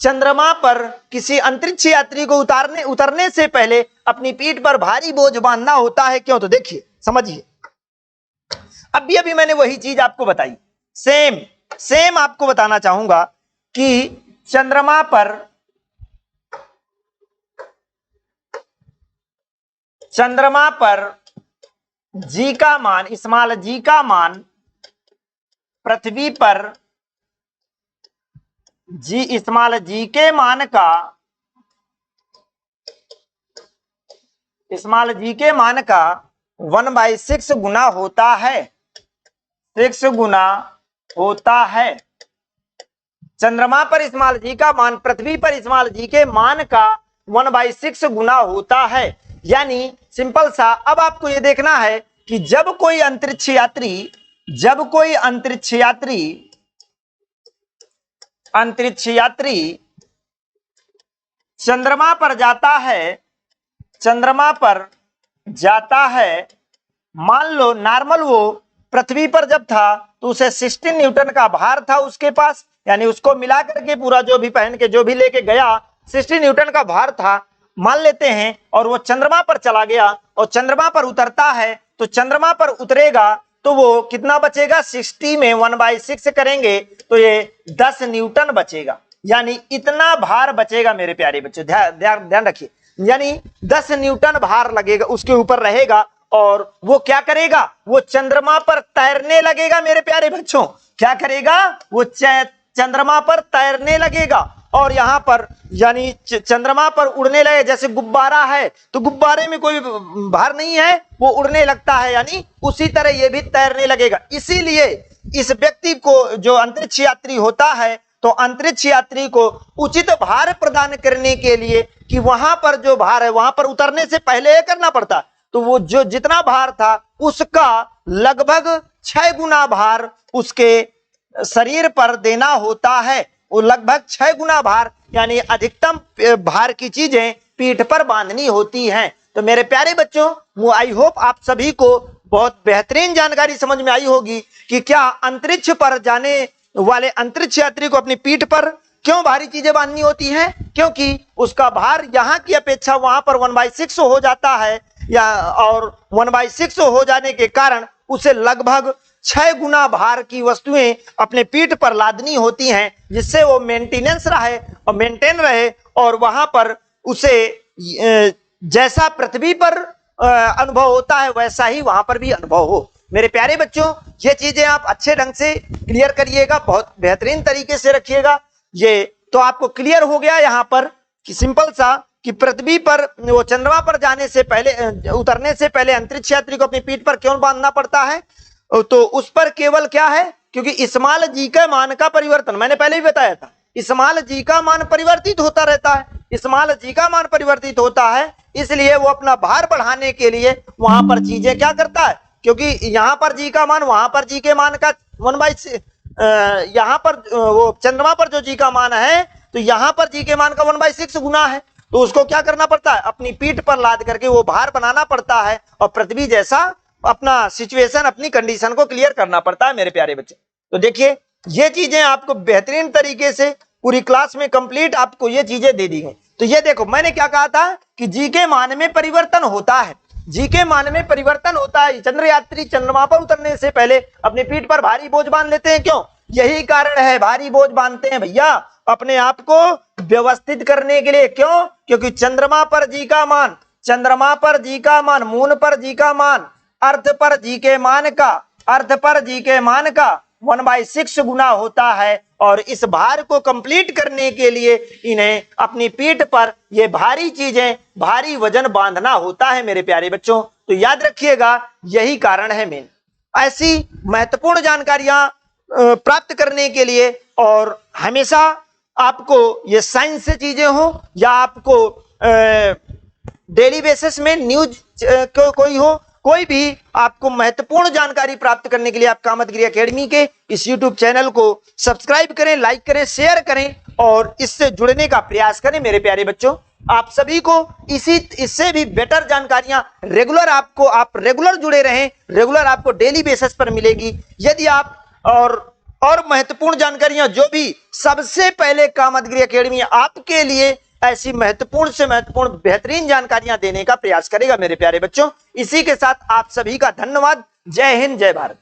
चंद्रमा पर किसी अंतरिक्ष यात्री को उतरने से पहले अपनी पीठ पर भारी बोझ बांधना होता है क्यों? तो देखिए समझिए, अभी मैंने वही चीज आपको बताई, सेम आपको बताना चाहूंगा कि चंद्रमा पर जी का मान, स्मॉल जी का मान पृथ्वी पर स्मॉल जी के मान का 1/6 गुना होता है, 6 गुना होता है। चंद्रमा पर स्मॉल जी का मान पृथ्वी पर स्मॉल जी के मान का 1/6 गुना होता है। यानी सिंपल सा, अब आपको यह देखना है कि जब कोई अंतरिक्ष यात्री चंद्रमा पर जाता है, मान लो नॉर्मल वो पृथ्वी पर जब था तो उसे 16 न्यूटन का भार था उसके पास, यानी उसको मिला करके पूरा जो भी पहन के जो भी लेके गया 60 न्यूटन का भार था मान लेते हैं, और वो चंद्रमा पर चला गया और चंद्रमा पर उतरता है, तो चंद्रमा पर उतरेगा तो वो कितना बचेगा, 60 में 1/6 करेंगे तो ये 10 न्यूटन बचेगा, यानी इतना भार बचेगा मेरे प्यारे बच्चों। ध्यान रखिए, यानी 10 न्यूटन भार लगेगा उसके ऊपर रहेगा, और वो क्या करेगा, वो चंद्रमा पर तैरने लगेगा मेरे प्यारे बच्चों। क्या करेगा, वो चंद्रमा पर तैरने लगेगा, और यहां पर यानी चंद्रमा पर उड़ने लगे। जैसे गुब्बारा है तो गुब्बारे में कोई भार नहीं है, वो उड़ने लगता है, यानी उसी तरह ये भी तैरने लगेगा। इसीलिए इस व्यक्ति को जो अंतरिक्ष यात्री होता है, तो अंतरिक्ष यात्री को उचित भार प्रदान करने के लिए कि वहां पर जो भार है वहां पर उतरने से पहले करना पड़ता, तो वो जो जितना भार था उसका लगभग 6 गुना भार उसके शरीर पर देना होता है। वो लगभग 6 गुना भार, यानी अधिकतम भार की चीजें पीठ पर बांधनी होती हैं। तो मेरे प्यारे बच्चों, आई होप आप सभी को बहुत बेहतरीन जानकारी समझ में आई होगी कि क्या अंतरिक्ष पर जाने वाले अंतरिक्ष यात्री को अपनी पीठ पर क्यों भारी चीजें बांधनी होती हैं, क्योंकि उसका भार यहाँ की अपेक्षा वहां पर 1/6 हो जाता है, और 1/6 हो जाने के कारण उसे लगभग 6 गुना भार की वस्तुएं अपने पीठ पर लादनी होती हैं, जिससे वो मेंटेन रहे और वहां पर उसे जैसा पृथ्वी पर अनुभव होता है वैसा ही वहां पर भी अनुभव हो। मेरे प्यारे बच्चों, ये चीजें आप अच्छे ढंग से क्लियर करिएगा, बहुत बेहतरीन तरीके से रखिएगा। ये तो आपको क्लियर हो गया यहाँ पर कि सिंपल सा कि पृथ्वी पर वो चंद्रमा पर उतरने से पहले अंतरिक्ष यात्री को अपनी पीठ पर क्यों बांधना पड़ता है, तो उस पर केवल क्या है, क्योंकि स्मॉल जी का मान का परिवर्तन मैंने पहले भी बताया था, स्मॉल जी का मान परिवर्तित होता रहता है, स्मॉल जी का मान परिवर्तित होता है, इसलिए वो अपना भार बढ़ाने के लिए वहां पर चीजें क्या करता है, क्योंकि यहाँ पर जी का मान वहां पर जी के मान का 1/6, यहाँ पर वो चंद्रमा पर जो जी का मान है तो यहाँ पर जी के मान का 1/6 गुना है, तो उसको क्या करना पड़ता है, अपनी पीठ पर लाद करके वो भार बनाना पड़ता है, और पृथ्वी जैसा अपना सिचुएशन अपनी कंडीशन को क्लियर करना पड़ता है मेरे प्यारे बच्चे। तो देखिए ये चीजें आपको बेहतरीन तरीके से पूरी क्लास में कंप्लीट आपको ये चीजें दे दी गई। तो ये देखो मैंने क्या कहा था कि जी के मान में परिवर्तन होता है, जी के मान में परिवर्तन होता है। चंद्र यात्री चंद्रमा पर उतरने से पहले अपनी पीठ पर भारी बोझ बांध लेते हैं, क्यों, यही कारण है, भारी बोझ बांधते हैं भैया अपने आप को व्यवस्थित करने के लिए। क्यों, क्योंकि चंद्रमा पर जी का मान, मून पर जी का मान, अर्थ पर जी के मान का 1/6 गुना होता है, और इस भार को कंप्लीट करने के लिए इन्हें अपनी पीठ पर ये भारी चीजें, भारी वजन बांधना होता है मेरे प्यारे बच्चों। तो याद रखिएगा यही कारण है मेन। ऐसी महत्वपूर्ण जानकारियां प्राप्त करने के लिए, और हमेशा आपको ये साइंस से चीजें हो या आपको डेली बेसिस में न्यूज कोई भी आपको महत्वपूर्ण जानकारी प्राप्त करने के लिए आप कामतगिरी एकेडमी के इस यूट्यूब चैनल को सब्सक्राइब करें, लाइक करें, शेयर करें और इससे जुड़ने का प्रयास करें मेरे प्यारे बच्चों। आप सभी को इससे भी बेटर जानकारियां रेगुलर जुड़े रहें, रेगुलर आपको डेली बेसिस पर मिलेगी। यदि आप और और महत्वपूर्ण जानकारियां जो भी सबसे पहले कामतगिरी एकेडमी आपके लिए ऐसी महत्वपूर्ण से महत्वपूर्ण बेहतरीन जानकारियां देने का प्रयास करेगा मेरे प्यारे बच्चों। इसी के साथ आप सभी का धन्यवाद। जय हिंद, जय भारत।